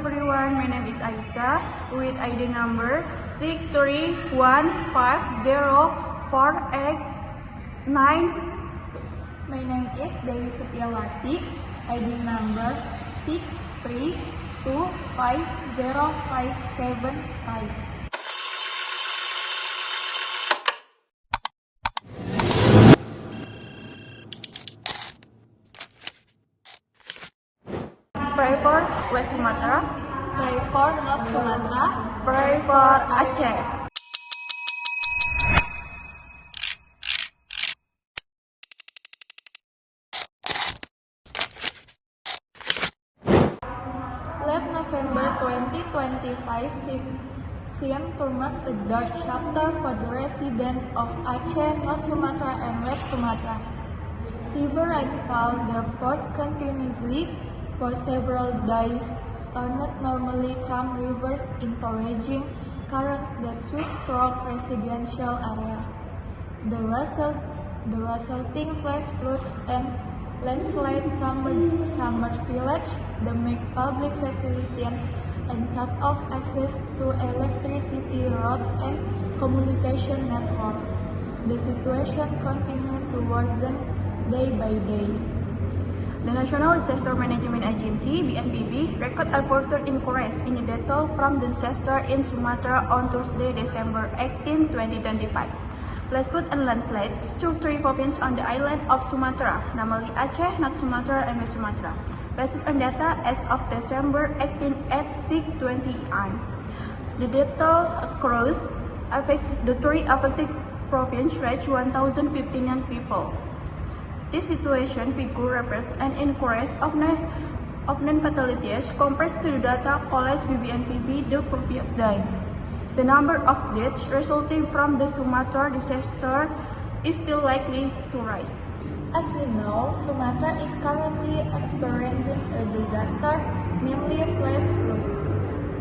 everyone, my name is Aisa with ID number 631504889. My name is Dewi Setiawati, ID number 632505575. Pray for West Sumatra. Pray for North Sumatra. Pray for Aceh. Let November 2025 seem to mark a dark chapter for the residents of Aceh, North Sumatra, and West Sumatra. Fever rainfall that poured continuously for several days turned normally calm rivers into raging currents that sweep through residential area. The resulting flash floods and landslides submerged village, the make public facilities and cut off access to electricity, roads, and communication networks. The situation continued to worsen day by day. The National Disaster Management Agency (BNPB) recorded a further increase in the data from the disaster in Sumatra on Thursday, December 18, 2025. Flash flood and landslides struck 3 provinces on the island of Sumatra, namely Aceh, North Sumatra, and West Sumatra. Based on data as of December 18 at 6:20 am, the data across the 3 affected provinces reached 1,059 people. This situation figure represents an increase of non-fatalities compared to the data collected by BNPB the previous day. The number of deaths resulting from the Sumatra disaster is still likely to rise. As we know, Sumatra is currently experiencing a disaster, namely flash floods.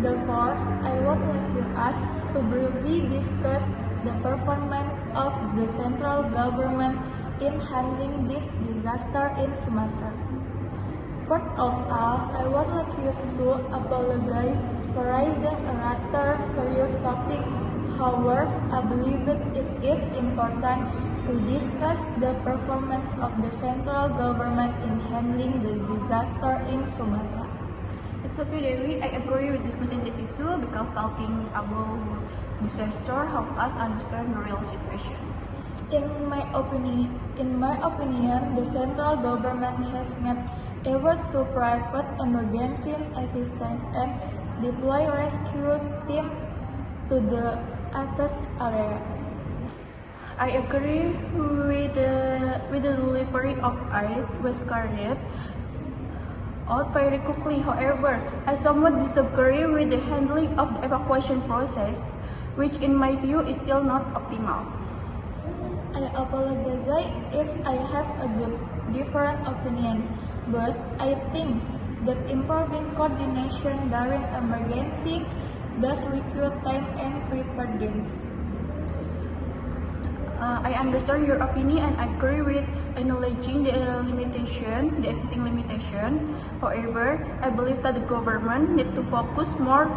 Therefore, I would like to ask to briefly discuss the performance of the central government in handling this disaster in Sumatra. First of all, I would like you to apologize for raising a rather serious topic. However, I believe it is important to discuss the performance of the central government in handling the disaster in Sumatra. It's okay, Dewi. I agree with discussing this issue because talking about disaster helps us understand the real situation. In my opinion, the central government has made effort to provide emergency assistance and deploy rescue teams to the affected area. I agree with the delivery of aid was carried out very quickly. However, I somewhat disagree with the handling of the evacuation process, which in my view is still not optimal. I apologize if I have a different opinion, but I think that improving coordination during emergency does require time and preparedness. I understand your opinion and agree with acknowledging the existing limitation. However, I believe that the government needs to focus more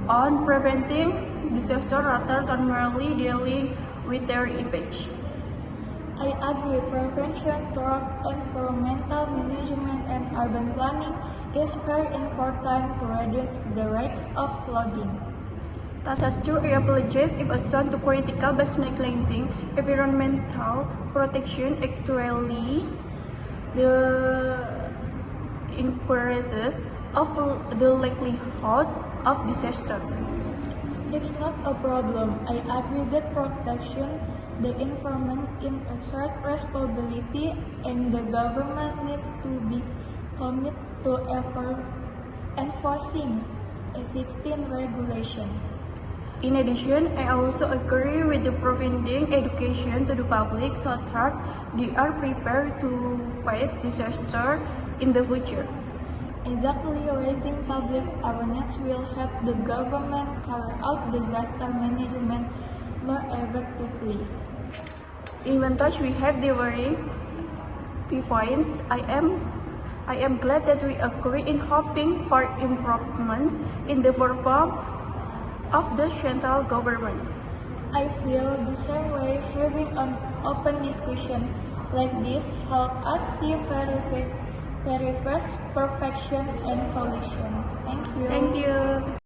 on preventing disaster rather than merely dealing with their impact. I agree prevention through environmental management and urban planning is very important to reduce the rates of flooding. That's true. I apologize if I sound too critical but neglecting environmental protection. Actually, the increases of the likelihood of disaster. It's not a problem. I agree that protection the environment is a shared responsibility and the government needs to be committed to enforcing existing regulation. In addition, I also agree with the providing education to the public so that they are prepared to face disaster in the future. Exactly, raising public awareness will help the government carry out disaster management more effectively. Even though we have the very few points, I am I am glad that we agree in hoping for improvements in the perform of the central government. I feel the same way. Having an open discussion like this help us see very first perfection and solution. Thank you. Thank you.